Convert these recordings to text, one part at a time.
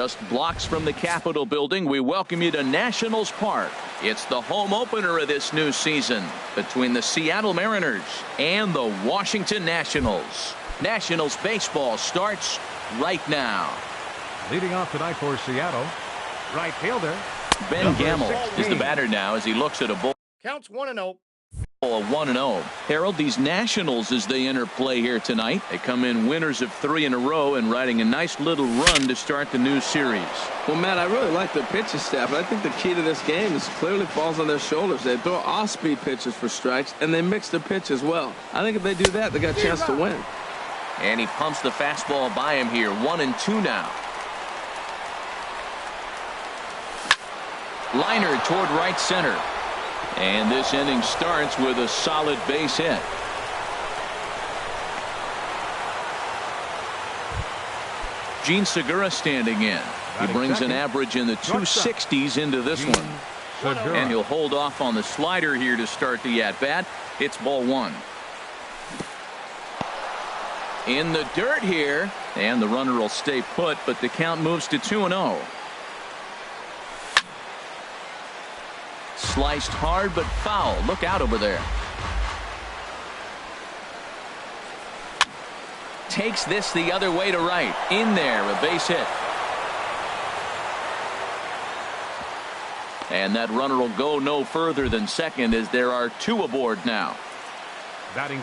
Just blocks from the Capitol building, we welcome you to Nationals Park. It's the home opener of this new season between the Seattle Mariners and the Washington Nationals. Nationals baseball starts right now. Leading off tonight for Seattle, right fielder Ben Gamble is the batter now as he looks at a ball. Counts 1-0. A 1-0. Harold, these Nationals, as they enter play here tonight, they come in winners of 3 in a row and riding a nice little run to start the new series. Well, Matt, I really like their pitching staff. I think the key to this game is clearly falls on their shoulders. They throw off-speed pitches for strikes, and they mix their pitch as well. I think if they do that, they got a chance to win. And he pumps the fastball by him here. 1-2 now. Liner toward right center. And this inning starts with a solid base hit. Gene Segura standing in. He brings an average in the 260s into this one. And he'll hold off on the slider here to start the at-bat. It's ball 1. In the dirt here. And the runner will stay put, but the count moves to 2-0. Sliced hard but foul. Look out over there. Takes this the other way to right. In there, a base hit. And that runner will go no further than second as there are 2 aboard now.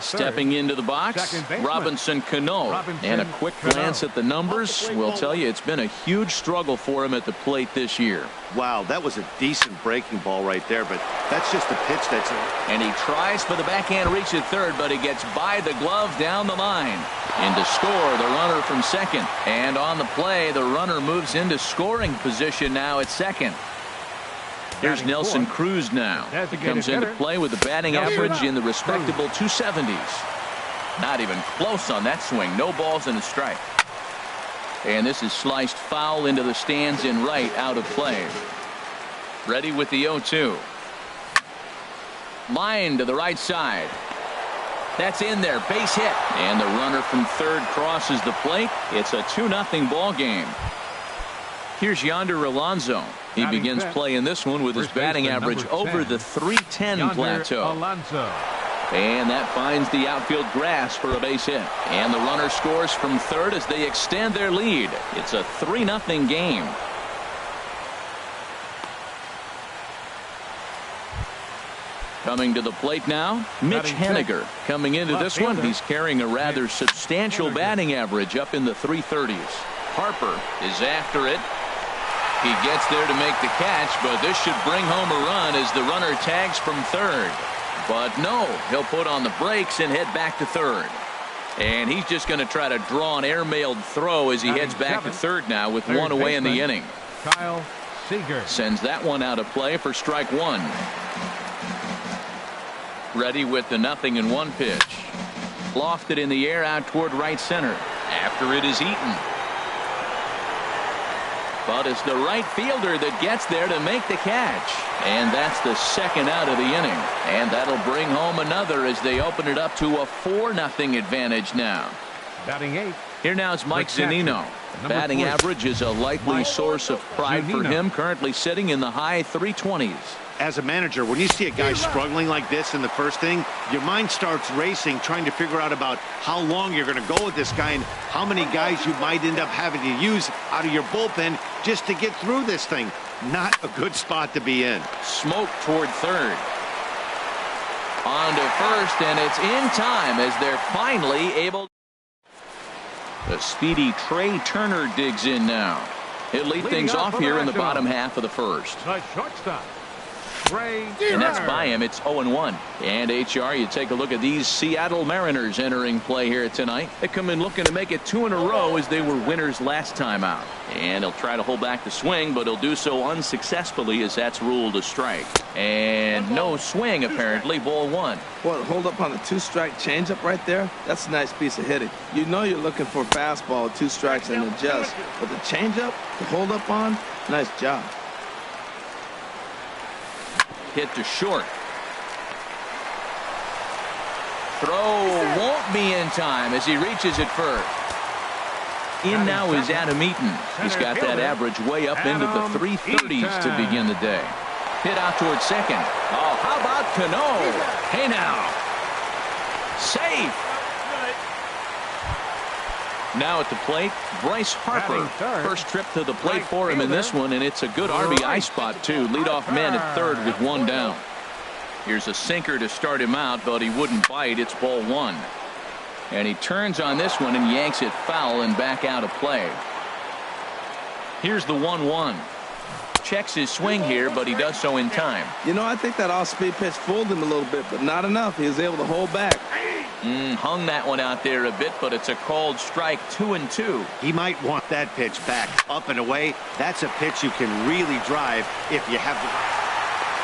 Stepping into the box, Robinson Cano. And a quick glance at the numbers will tell you it's been a huge struggle for him at the plate this year. Wow, that was a decent breaking ball right there, but that's just a pitch that's... And he tries for the backhand reach at third, but he gets by the glove down the line. In to score, the runner from second. And on the play, the runner moves into scoring position now at second. Here's Nelson Cruz now. He comes into play with a batting average in the respectable 270s. Not even close on that swing. No balls and a strike. And this is sliced foul into the stands in right, out of play. Ready with the 0-2. Line to the right side. That's in there. Base hit. And the runner from third crosses the plate. It's a 2-0 ball game. Here's Yonder Alonso. He begins playing this one with his batting average over the 310 plateau. And that finds the outfield grass for a base hit. And the runner scores from third as they extend their lead. It's a 3-0 game. Coming to the plate now, Mitch Haniger. Coming into this one, he's carrying a rather substantial batting average up in the 330s. Harper is after it. He gets there to make the catch, but this should bring home a run as the runner tags from third. But no, he'll put on the brakes and head back to third. And he's just going to try to draw an airmailed throw as he heads back to third now with 1 away in the inning. Kyle Seager sends that one out of play for strike 1. Ready with the 0-1 pitch. Lofted in the air out toward right center. After it is Eaton. But it's the right fielder that gets there to make the catch. And that's the second out of the inning. And that'll bring home another as they open it up to a 4-0 advantage now. Batting 8. Here now is Mike Zunino. Batting average is a likely source of pride for him, currently sitting in the high 320s. As a manager, when you see a guy struggling like this in the first inning, your mind starts racing, trying to figure out about how long you're going to go with this guy and how many guys you might end up having to use out of your bullpen just to get through this thing. Not a good spot to be in. Smoke toward third. On to first, and it's in time as they're finally able. The speedy Trey Turner digs in now. He'll lead things off here in the bottom half of the first. The shortstop, And that's by him. It's 0-1. And HR, you take a look at these Seattle Mariners entering play here tonight. They come in looking to make it 2 in a row as they were winners last time out. And he'll try to hold back the swing, but he'll do so unsuccessfully as that's ruled a strike. And no swing, apparently. Ball 1. Well, hold up on a 2-strike changeup right there. That's a nice piece of hitting. You know you're looking for a fastball, 2 strikes and adjust. But the changeup to hold up on, nice job. Hit to short. Throw won't be in time as he reaches it first. In now is Adam Eaton. He's got that average way up into the 330s to begin the day. Hit out towards second. Oh, how about Cano? Hey now. Safe. Now at the plate, Bryce Harper. First trip to the plate for him in this one, and it's a good RBI spot, too. Leadoff man at third with one down. Here's a sinker to start him out, but he wouldn't bite. It's ball one. And he turns on this one and yanks it foul and back out of play. Here's the 1-1. Checks his swing here, but he does so in time. You know, I think that off-speed pitch fooled him a little bit, but not enough. He was able to hold back. Hung that one out there a bit, but it's a called strike, 2-2. He might want that pitch back, up and away. That's a pitch you can really drive if you have the...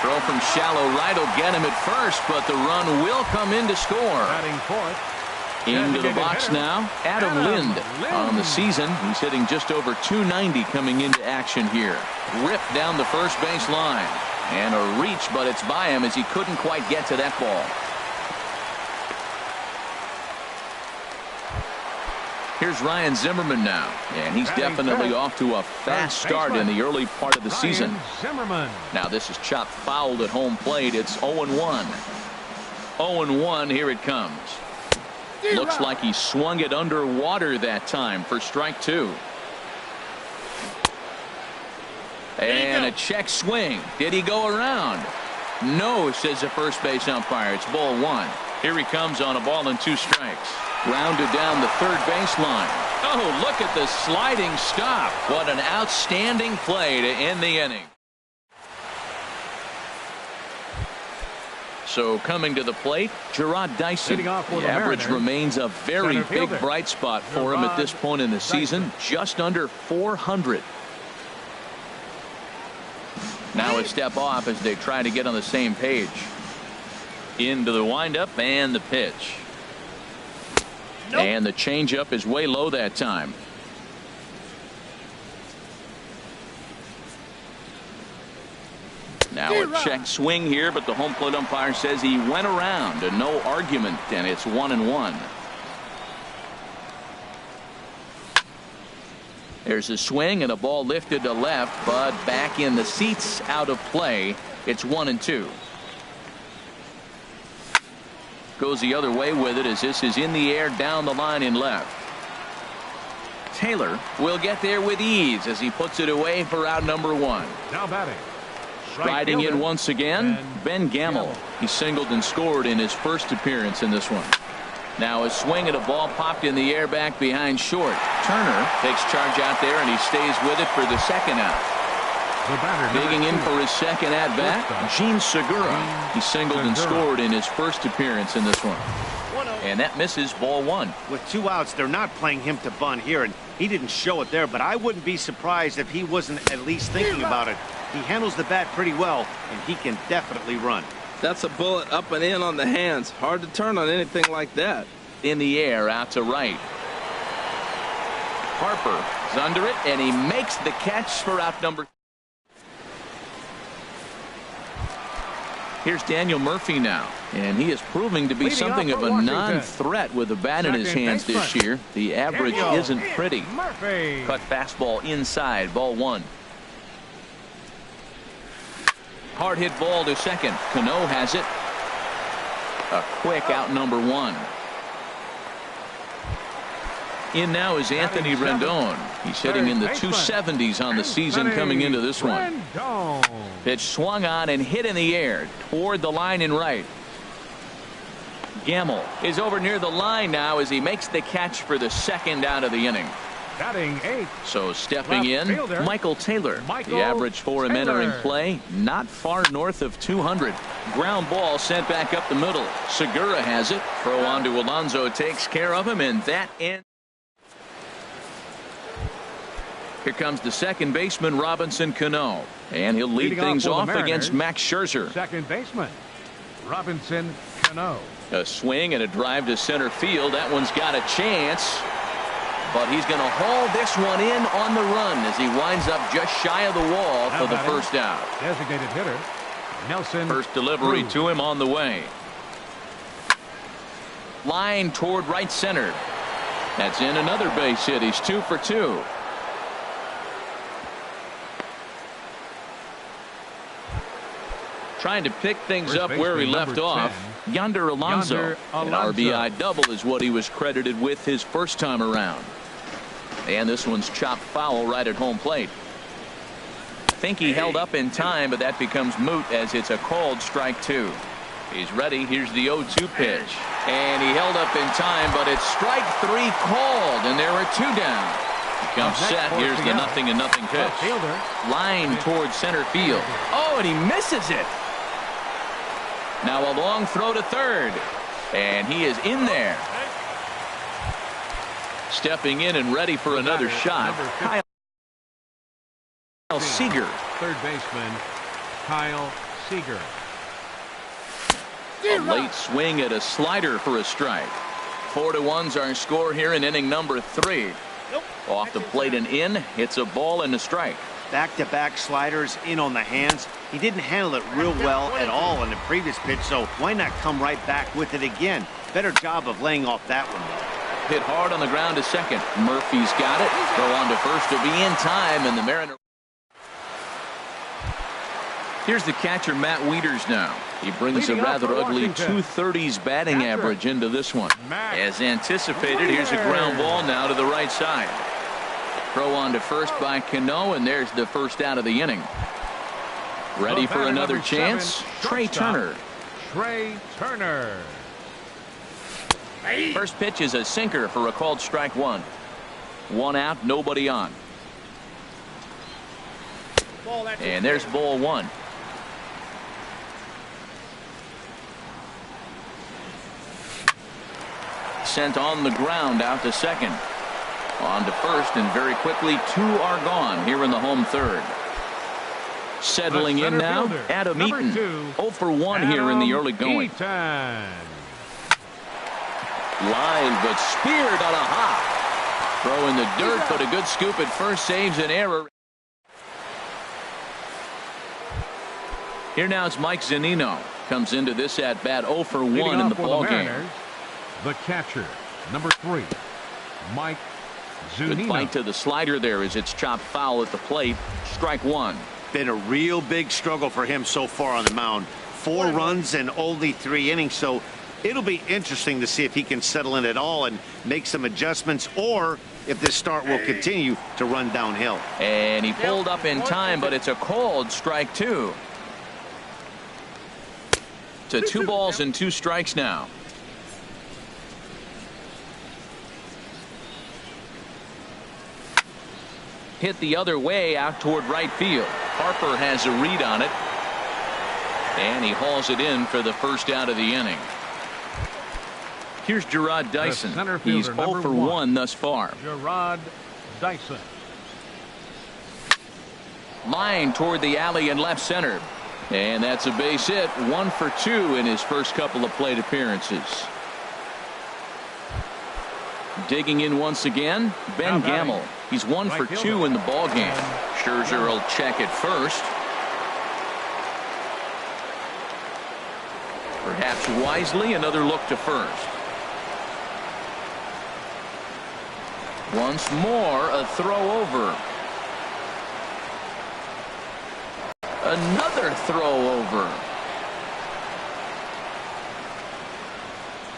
Throw from shallow right will get him at first, but the run will come in to score. Batting fourth. Into the box now, Adam Lind. On the season, he's hitting just over 290 coming into action here. Ripped down the first base line. And a reach, but it's by him as he couldn't quite get to that ball. Here's Ryan Zimmerman now, and he's definitely off to a fast start in the early part of the season. Now this is chopped fouled at home plate. It's 0-1. 0-1, here it comes. Looks like he swung it underwater that time for strike two. And a check swing. Did he go around? No, says the first base umpire. It's ball one. Here he comes on a ball and 2 strikes. Grounded down the third baseline. Oh, look at the sliding stop. What an outstanding play to end the inning. So coming to the plate, Gerard Dyson. The average remains a very big bright spot for him at this point in the season, just under 400. Now a step off as they try to get on the same page. Into the windup and the pitch. And the changeup is way low that time. Now a check swing here, but the home plate umpire says he went around, and no argument, and it's 1-1. There's a swing and a ball lifted to left, but back in the seats, out of play. It's 1-2. Goes the other way with it as this is in the air down the line in left. Taylor will get there with ease as he puts it away for out number 1. Now batting. Riding in once again, Ben Gamel. He singled and scored in his first appearance in this one. Now a swing at a ball popped in the air back behind short. Turner takes charge out there and he stays with it for the second out. Digging in for his second at bat, Gene Segura. He singled and scored in his first appearance in this one. And that misses ball 1. With 2 outs, they're not playing him to bunt here, and he didn't show it there, but I wouldn't be surprised if he wasn't at least thinking about it. He handles the bat pretty well, and he can definitely run. That's a bullet up and in on the hands. Hard to turn on anything like that. In the air out to right. Harper is under it, and he makes the catch for out number. Here's Daniel Murphy now, and he is proving to be something of a non-threat with the bat in his hands this year. The average isn't pretty. Cut fastball inside, ball 1. Hard hit ball to second. Cano has it. A quick out number 1. In now is Anthony Rendon. He's hitting in the 270s on the season coming into this one. Pitch swung on and hit in the air toward the line in right. Gamel is over near the line now as he makes the catch for the second out of the inning. Batting 8. So stepping in, Michael Taylor. The average for him entering play, not far north of 200. Ground ball sent back up the middle. Segura has it. Throw on to Alonso takes care of him, and that ends. Here comes the second baseman, Robinson Cano, and he'll lead things off against Max Scherzer. Second baseman, Robinson Cano. A swing and a drive to center field. That one's got a chance, but he's going to haul this one in on the run as he winds up just shy of the wall for the first out. Designated hitter, Nelson. First delivery to him on the way. Line toward right center. That's in another base hit. He's 2 for 2. Trying to pick things First up where he baseman, left number off. 10, Yonder Alonso. An Alonso. RBI double is what he was credited with his first time around. And this one's chopped foul right at home plate. I think he held up in time, but that becomes moot as it's a called strike 2. He's ready. Here's the 0-2 pitch. And he held up in time, but it's strike 3 called, and there are 2 down. He comes set. Here's the 0-0 pitch. Line towards center field. Oh, and he misses it. Now a long throw to third. And he is in there. Stepping in and ready for another shot. Kyle Seager. Third baseman, Kyle Seager. A late swing at a slider for a strike. 4-1's our score here in inning number 3. Off the plate and in. It's a ball and a strike. Back-to-back sliders in on the hands. He didn't handle it real well at all in the previous pitch, so why not come right back with it again? Better job of laying off that one. Hit hard on the ground to second. Murphy's got it. Throw on to first to be in time, and the Mariners. Here's the catcher, Matt Wieters now. He brings a rather ugly 230s batting average into this one. As anticipated, here's a ground ball now to the right side. Throw on to first by Cano, and there's the first out of the inning. Ready for another chance? Trey Turner. Trey Turner. First pitch is a sinker for a called strike 1. 1 out, nobody on. And there's ball 1. Sent on the ground out to second. On to first, and very quickly 2 are gone here in the home third. Settling in now, Adam Eaton. 0 for 1 here in the early going. Line, but speared on a hop. Throw in the dirt, but a good scoop at first saves an error. Here now is Mike Zunino. Comes into this at bat 0 for 1 in the ball game. The catcher, number 3, Mike Zunino. Good bite to the slider there as it's chopped foul at the plate. Strike 1. Been a real big struggle for him so far on the mound. 4 runs in only 3 innings, so it'll be interesting to see if he can settle in at all and make some adjustments, or if this start will continue to run downhill. And he pulled up in time, but it's a called strike 2. To 2 balls and 2 strikes now. Hit the other way out toward right field. Harper has a read on it. And he hauls it in for the first out of the inning. Here's Gerard Dyson. He's 0 for 1 thus far. Gerard Dyson. Line toward the alley in left center. And that's a base hit. 1 for 2 in his first couple of plate appearances. Digging in once again, Ben Gamel. He's 1 for 2 in the ball game. Scherzer will check it first. Perhaps wisely, another look to first. Once more, a throw over. Another throw over.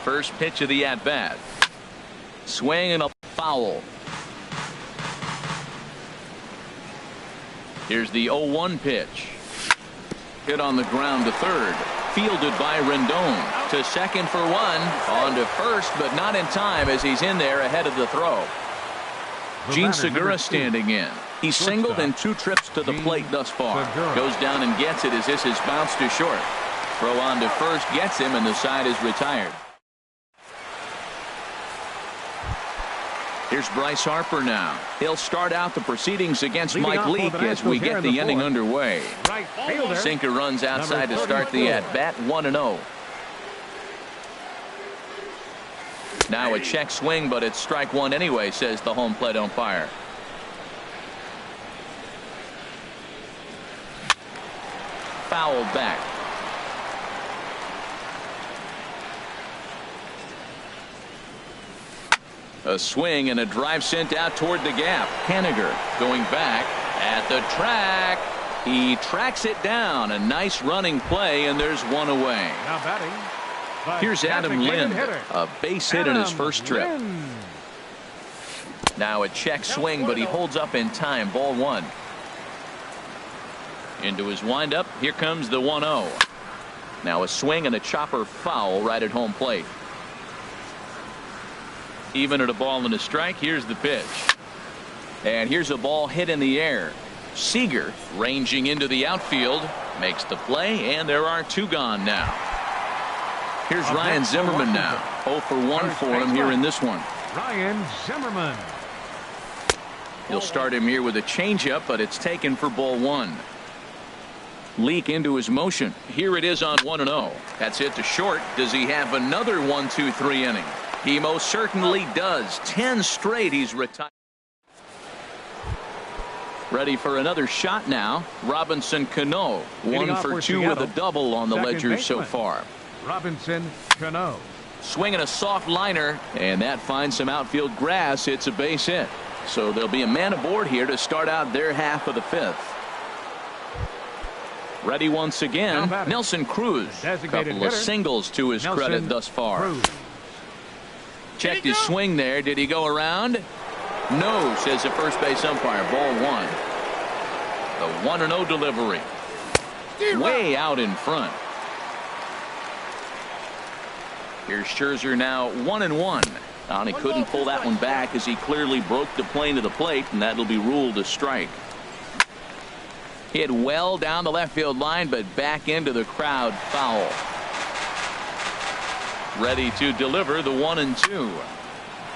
First pitch of the at-bat. Swing and a foul. Here's the 0-1 pitch. Hit on the ground to third. Fielded by Rendon. To second for 1. On to first, but not in time as he's in there ahead of the throw. Gene Segura standing in. He's singled in 2 trips to the plate thus far. Goes down and gets it as this is bounced to short. Throw on to first, gets him, and the side is retired. Here's Bryce Harper now. He'll start out the proceedings against Mike Leake as we get the inning underway. Sinker runs outside to start the at-bat, 1-0. Now a check swing, but it's strike 1 anyway, says the home plate umpire. Fouled back. A swing and a drive sent out toward the gap. Haniger going back at the track. He tracks it down. A nice running play, and there's one away. Now batting. Here's Adam Lind, a base hit in his first trip. Now a check swing, but he holds up in time. Ball one. Into his windup. Here comes the 1-0. Now a swing and a chopper foul right at home plate. Even at a ball and a strike. Here's the pitch. And here's a ball hit in the air. Seager ranging into the outfield. Makes the play, and there are two gone now. Here's Ryan Zimmerman now. 0 for 1 for him here in this one. Ryan Zimmerman. He'll start him here with a changeup, but it's taken for ball one. Leak into his motion. Here it is on 1-0. That's it to short. Does he have another 1-2-3 inning? He most certainly does. 10 straight he's retired. Ready for another shot now. Robinson Cano. 1 for 2 with a double on the ledger so far. Robinson Cano. Swinging a soft liner, and that finds some outfield grass. It's a base hit. So there'll be a man aboard here to start out their half of the fifth. Ready once again. Nelson Cruz. Couple of singles to his credit thus far. Checked his swing there. Did he go around? No, says the first base umpire. Ball one. The 1-0 delivery. Way out in front. Here's Scherzer now 1-1. And he couldn't pull that one back as he clearly broke the plane to the plate, and that'll be ruled a strike. Hit well down the left field line, but back into the crowd. Foul. Ready to deliver the 1-2.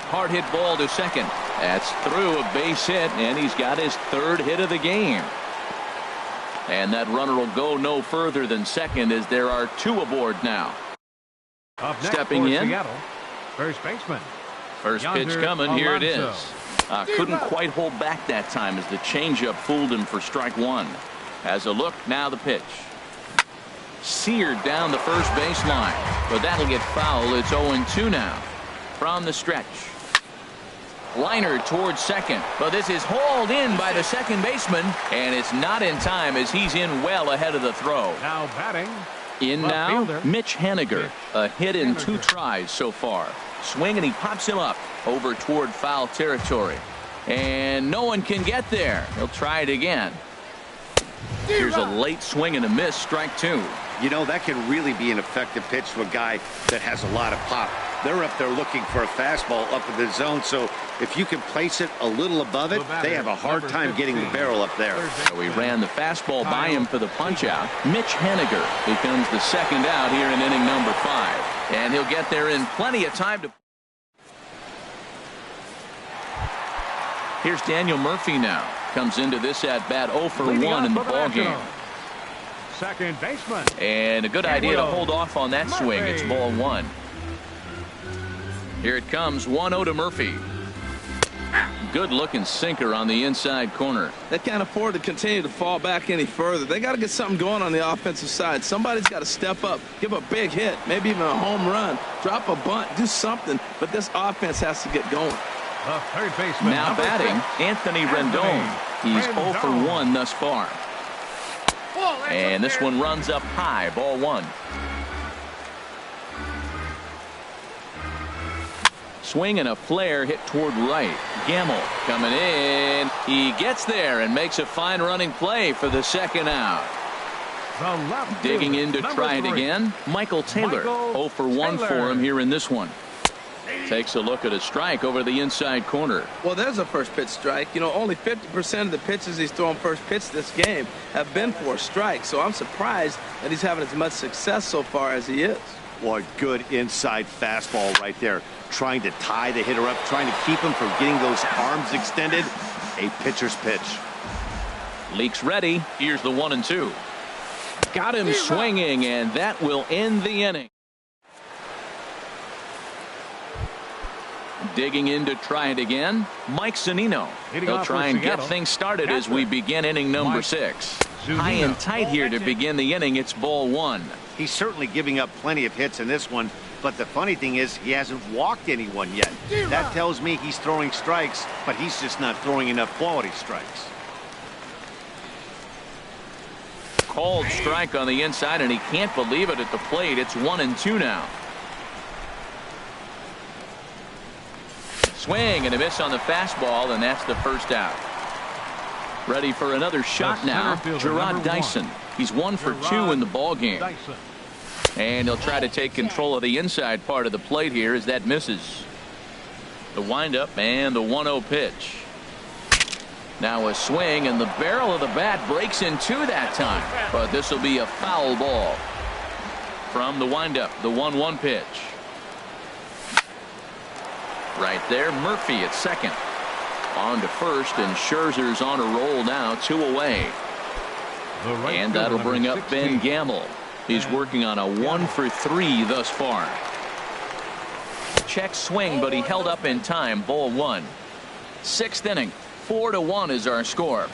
Hard hit ball to second. That's through, a base hit, and he's got his third hit of the game. And that runner will go no further than second as there are two aboard now. Stepping in. Seattle, first baseman. First pitch coming. Here it is. Couldn't quite hold back that time as the changeup fooled him for strike one. As a look, now the pitch. Seared down the first baseline, but that'll get foul. It's 0-2 now. From the stretch. Liner towards second, but this is hauled in by the second baseman, and it's not in time as he's in well ahead of the throw. Now batting. In now, Mitch Haniger. A hit in 2 tries so far. Swing, and he pops him up over toward foul territory. And no one can get there. He'll try it again. Here's a late swing and a miss. Strike two. You know, that can really be an effective pitch to a guy that has a lot of pop. They're up there looking for a fastball up in the zone, so if you can place it a little above it, they have a hard time getting the barrel up there. So he ran the fastball by him for the punch out. Mitch Haniger becomes the second out here in inning number 5. And he'll get there in plenty of time to. Here's Daniel Murphy now. Comes into this at bat 0 for 1 in the ballgame. Second baseman. And a good idea to hold off on that swing. It's ball one. Here it comes. 1-0 to Murphy. Good looking sinker on the inside corner. They can't afford to continue to fall back any further. They got to get something going on the offensive side. Somebody's got to step up, give a big hit, maybe even a home run, drop a bunt, do something. But this offense has to get going. Third baseman. Now batting, Anthony Rendon. He's 0 for 1 thus far. And this one runs up high. Ball one. Swing and a flare hit toward right. Gamble coming in. He gets there and makes a fine running play for the second out. Digging in to try it again. Michael Taylor. 0 for 1 for him here in this one. Takes a look at a strike over the inside corner. Well, there's a first pitch strike. You know, only 50% of the pitches he's throwing first pitch this game have been for a strike. So I'm surprised that he's having as much success so far as he is. What good inside fastball right there. Trying to tie the hitter up, trying to keep him from getting those arms extended. A pitcher's pitch. Leaks ready. Here's the 1-2. Got him swinging, and that will end the inning. Digging in to try it again. Mike Zunino. He'll try and get things started as we begin inning number 6. High and tight here to begin the inning. It's ball one. He's certainly giving up plenty of hits in this one, But the funny thing is, he hasn't walked anyone yet. That tells me he's throwing strikes, but he's just not throwing enough quality strikes. Called strike on the inside, and he can't believe it at the plate. It's 1-2 now. Swing and a miss on the fastball, and that's the first out. Ready for another shot now, Gerard Dyson. He's 1 for 2 in the ball game. And he'll try to take control of the inside part of the plate here as that misses. The windup and the 1-0 pitch. Now a swing, and the barrel of the bat breaks in two that time. But this will be a foul ball. From the windup, the 1-1 pitch. Right there, Murphy at second. On to first, and Scherzer's on a roll now, 2 away. And that'll bring up Ben Gamble. He's working on a 1 for 3 thus far. Check swing, but he held up in time. Ball 1. 6th inning. 4-1 is our score.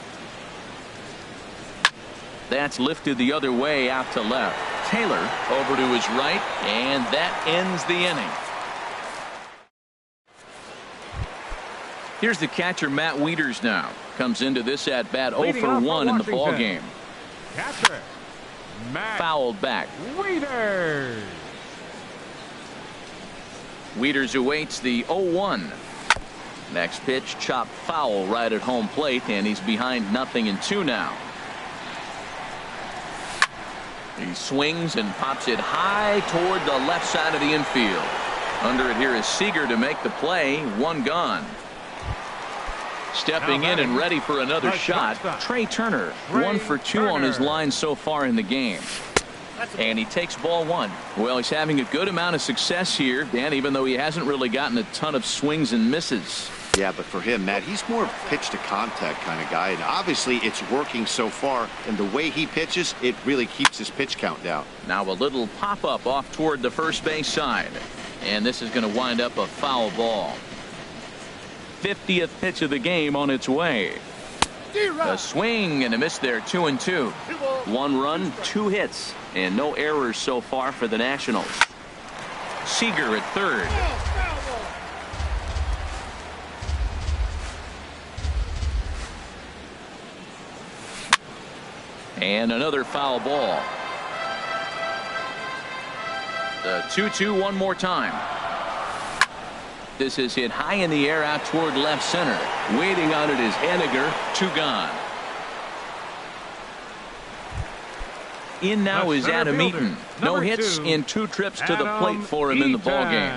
That's lifted the other way out to left. Taylor over to his right, and that ends the inning. Here's the catcher, Matt Wieters now. Comes into this at bat 0 for 1 in the ball game. Catcher, Matt Fouled back. Wieters. Wieters awaits the 0-1. Next pitch, chopped foul right at home plate, and he's behind 0-2 now. He swings and pops it high toward the left side of the infield. Under it here is Seager to make the play. 1 gone. Stepping in and ready for another shot, Trey Turner. 1 for 2 on his line so far in the game. And he takes ball 1. Well, he's having a good amount of success here, Dan, even though he hasn't really gotten a ton of swings and misses. Yeah, but for him, Matt, he's more pitch to contact kind of guy, and obviously it's working so far, and the way he pitches, it really keeps his pitch count down. Now a little pop-up off toward the first base side, and this is going to wind up a foul ball. 50th pitch of the game on its way. A swing and a miss there. 2-2. 1 run, 2 hits, and no errors so far for the Nationals. Seager at third. And another foul ball. The 2-2 one more time. This is hit high in the air out toward left center. Waiting on it is Henniger. 2 gone. In now is Adam Eaton. No hits in 2 trips to the plate for him in the ball game.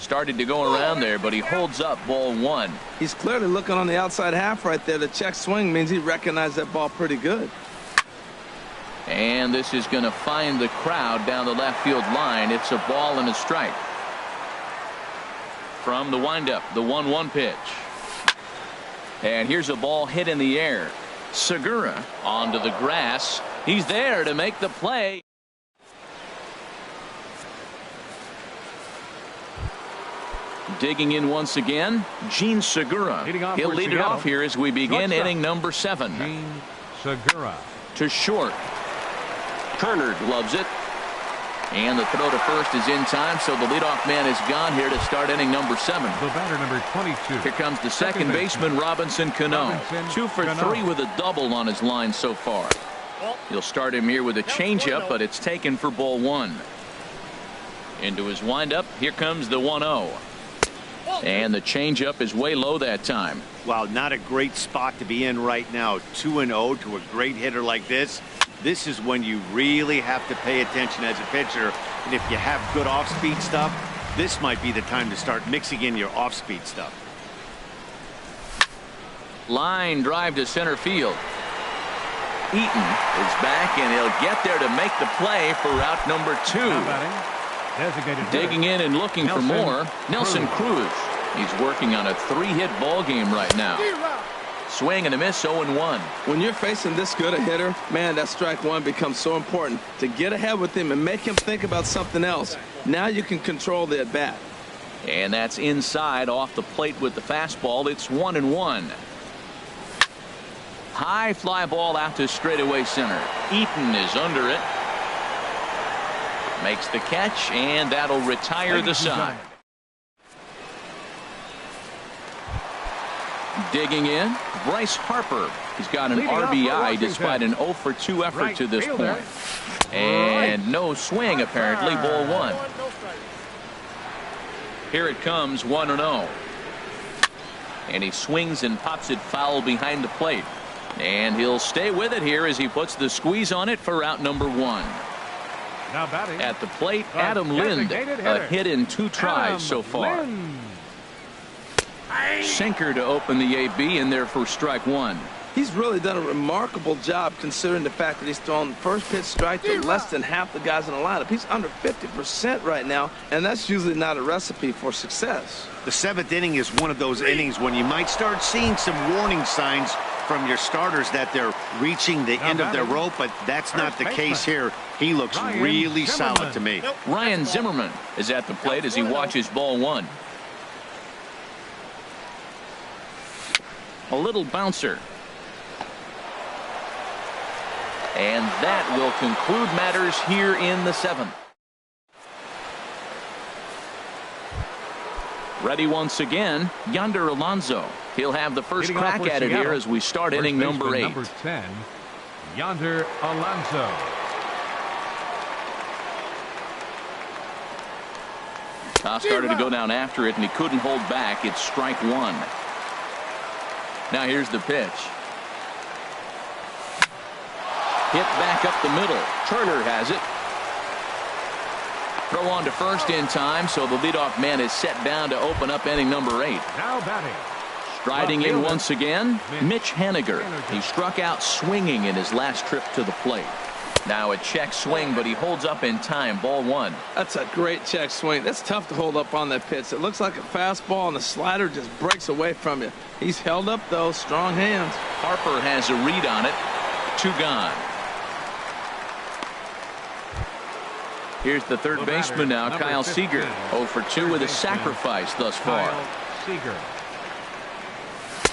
Started to go around there, but he holds up ball 1. He's clearly looking on the outside half right there. The check swing means he recognized that ball pretty good. And this is going to find the crowd down the left field line. It's a ball and a strike. From the windup, the 1-1 pitch. And here's a ball hit in the air. Segura onto the grass. He's there to make the play. Digging in once again, Gene Segura. He'll lead it off here as we begin inning number 7. Gene Segura. To short. Turner gloves it. And the throw to first is in time, so the leadoff man is gone here to start inning number 7. The batter, number 22. Here comes the second baseman, Robinson Cano. 2 for 3 with a double on his line so far. He'll start him here with a changeup, but it's taken for ball 1. Into his windup, here comes the 1-0. And the changeup is way low that time. Wow, not a great spot to be in right now. 2-0 to a great hitter like this. This is when you really have to pay attention as a pitcher. And if you have good off-speed stuff, this might be the time to start mixing in your off-speed stuff. Line drive to center field. Eaton is back, and he'll get there to make the play for route number 2. Digging in and looking for more, Nelson Cruz. He's working on a 3-hit ball game right now. Swing and a miss, 0-1. When you're facing this good a hitter, man, that strike 1 becomes so important to get ahead with him and make him think about something else. Now you can control the at-bat. And that's inside off the plate with the fastball. It's 1-1. High fly ball out to straightaway center. Eaton is under it. Makes the catch, and that'll retire the side. Digging in, Bryce Harper. He's got an RBI despite an 0 for 2 effort to this point. And no swing, apparently, ball one. Here it comes, 1-0. And he swings and pops it foul behind the plate. And he'll stay with it here as he puts the squeeze on it for out number 1. Now batting at the plate, Adam Lind, a hit in 2 tries so far. Sinker to open the AB in there for strike 1. He's really done a remarkable job considering the fact that he's thrown first pitch strike to less than half the guys in the lineup. He's under 50% right now, and that's usually not a recipe for success. The 7th inning is one of those innings when you might start seeing some warning signs from your starters that they're reaching the end of their rope, but that's not the case here. He looks really solid to me. Ryan Zimmerman is at the plate as he watches ball 1. A little bouncer. And that will conclude matters here in the 7th. Ready once again, Yonder Alonso. He'll have the first crack at it here as we start inning number 8. Number 10, Yonder Alonso. Toss started to go down after it, and he couldn't hold back. It's strike 1. Now here's the pitch. Hit back up the middle. Turner has it. Throw on to first in time, so the leadoff man is set down to open up inning number 8. Now batting. Striding in once again, Mitch Haniger. He struck out swinging in his last trip to the plate. Now a check swing, but he holds up in time. Ball 1. That's a great check swing. That's tough to hold up on that pitch. It looks like a fastball, and the slider just breaks away from you. He's held up, though. Strong hands. Harper has a read on it. 2 gone. Here's the third baseman now, Kyle Seager. 0 for 2 with a sacrifice thus far.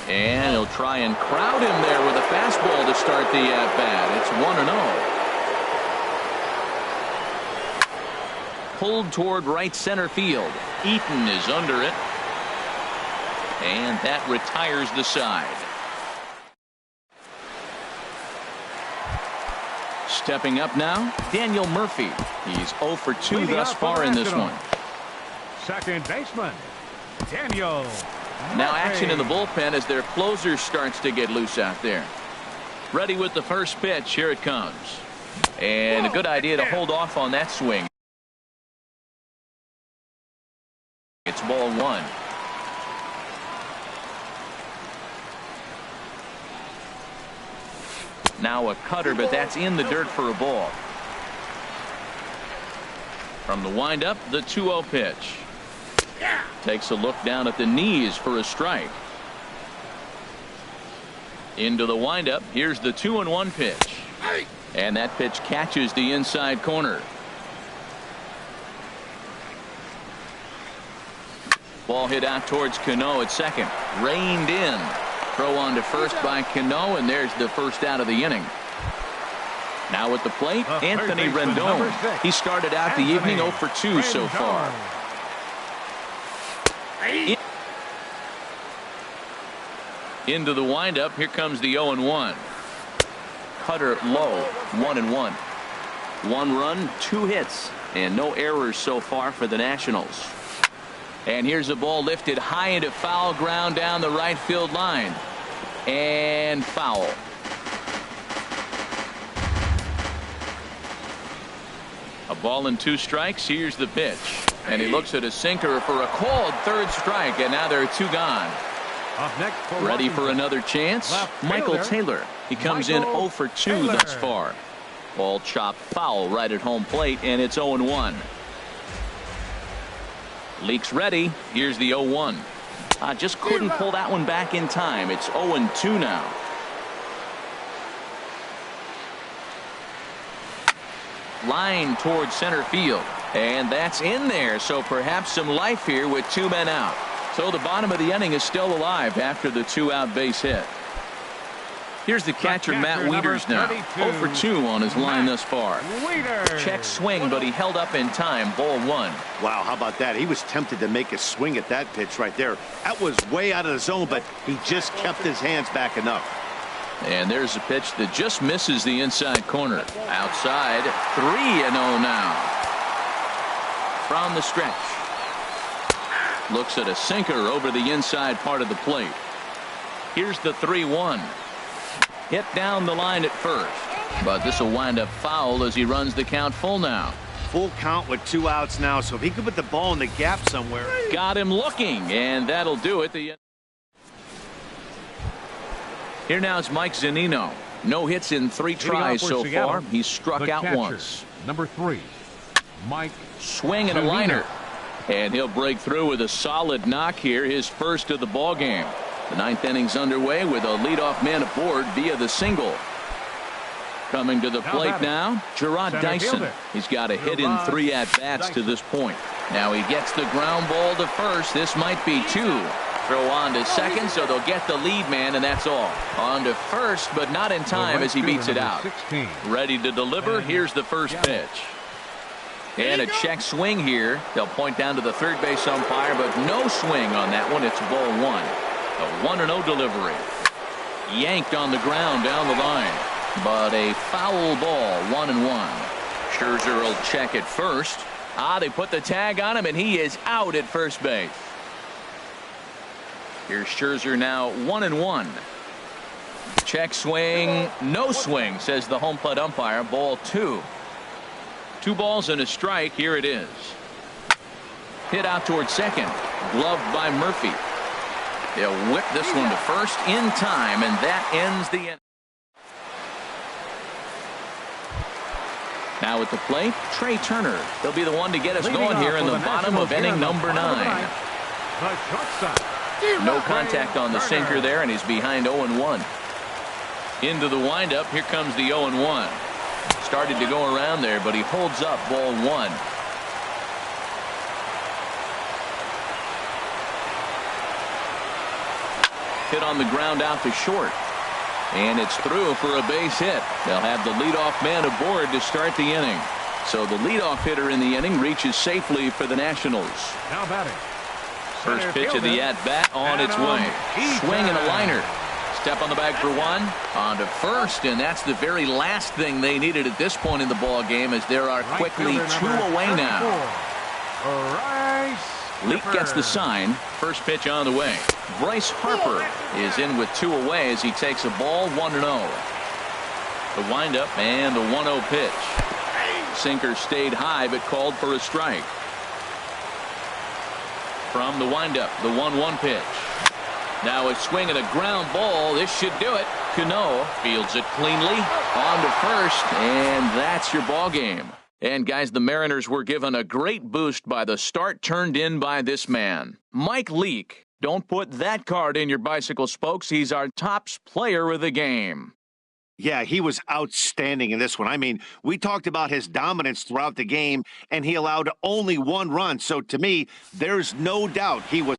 And he'll try and crowd him there with a fastball to start the at-bat. It's 1-0. Pulled toward right center field. Eaton is under it. And that retires the side. Stepping up now, Daniel Murphy. He's 0 for 2 thus far in this one. Second baseman, Daniel Murphy. Now action in the bullpen as their closer starts to get loose out there. Ready with the first pitch. Here it comes. And a good idea to hold off on that swing. It's ball 1. Now a cutter, but that's in the dirt for a ball. From the windup, the 2-0 pitch. Takes a look down at the knees for a strike. Into the windup. Here's the 2-1 pitch. And that pitch catches the inside corner. Ball hit out towards Cano at second. Reined in. Throw on to first by Cano, and there's the first out of the inning. Now at the plate, Anthony Rendon. He started out the evening 0 for 2 so far. Into the windup. Here comes the 0-1. Cutter low. 1-1. 1 run, 2 hits, and no errors so far for the Nationals. And here's a ball lifted high into foul ground down the right field line. And foul. A ball and 2 strikes. Here's the pitch. And he looks at a sinker for a called third strike. And now there are 2 gone. Ready for another chance. Michael Taylor. He comes in 0 for 2 thus far. Ball chopped foul right at home plate. And it's 0-1. Leaks ready. Here's the 0-1. Just couldn't pull that one back in time. It's 0-2 now. Line towards center field. And that's in there. So perhaps some life here with 2 men out. So the bottom of the inning is still alive after the 2-out base hit. Here's the catcher, Matt Wieters now. 0 for 2 on his line thus far. Check swing, but he held up in time. Ball 1. Wow, how about that? He was tempted to make a swing at that pitch right there. That was way out of the zone, but he just kept his hands back enough. And there's a pitch that just misses the inside corner. Outside, 3-0 now. From the stretch. Looks at a sinker over the inside part of the plate. Here's the 3-1. Hit down the line at first, but this will wind up foul as he runs the count full now. Full count with 2 outs now, so if he could put the ball in the gap somewhere. Got him looking, and that'll do it. Here now is Mike Zunino. No hits in 3 tries so far. He's struck out once. Number 3, Mike. Swing and a liner. And he'll break through with a solid knock here, his first of the ball game. The 9th inning's underway with a leadoff man aboard via the single. Coming to the plate now, Gerard Dyson. He's got a hit in 3 at-bats to this point. Now he gets the ground ball to first. This might be 2. Throw on to second, so they'll get the lead man, and that's all. On to first, but not in time as he beats it out. Ready to deliver. Here's the first pitch. And a check swing here. They'll point down to the third base umpire, but no swing on that one. It's ball 1. A 1-0 delivery. Yanked on the ground down the line. But a foul ball, 1-1. Scherzer will check at first. They put the tag on him, and he is out at first base. Here's Scherzer now 1-1. Check swing, no swing, says the home plate umpire. Ball 2. 2 balls and a strike. Here it is. Hit out towards second. Gloved by Murphy. They'll whip this one to first in time, and that ends the inning. Now at the plate, Trey Turner. He'll be the one to get us going here in the bottom of inning number 9. No contact on the sinker there, and he's behind 0-1. Into the windup. Here comes the 0-1. Started to go around there, but he holds up ball 1. Hit on the ground out to short. And it's through for a base hit. They'll have the leadoff man aboard to start the inning. So the leadoff hitter in the inning reaches safely for the Nationals. Now batting. First pitch of the at-bat on its way. Swing and a liner. Step on the bag for 1. On to first, and that's the very last thing they needed at this point in the ball game, as there are quickly 2 away now. Leak gets the sign. First pitch on the way. Bryce Harper is in with 2 away as he takes a ball, 1-0. The windup and the 1-0 pitch. Sinker stayed high but called for a strike. From the windup, the 1-1 pitch. Now a swing and a ground ball. This should do it. Cano fields it cleanly. On to first, and that's your ball game. And guys, the Mariners were given a great boost by the start turned in by this man, Mike Leake. Don't put that card in your bicycle spokes. He's our tops player of the game. Yeah, he was outstanding in this one. I mean, we talked about his dominance throughout the game, and he allowed only 1 run. So to me, there's no doubt he was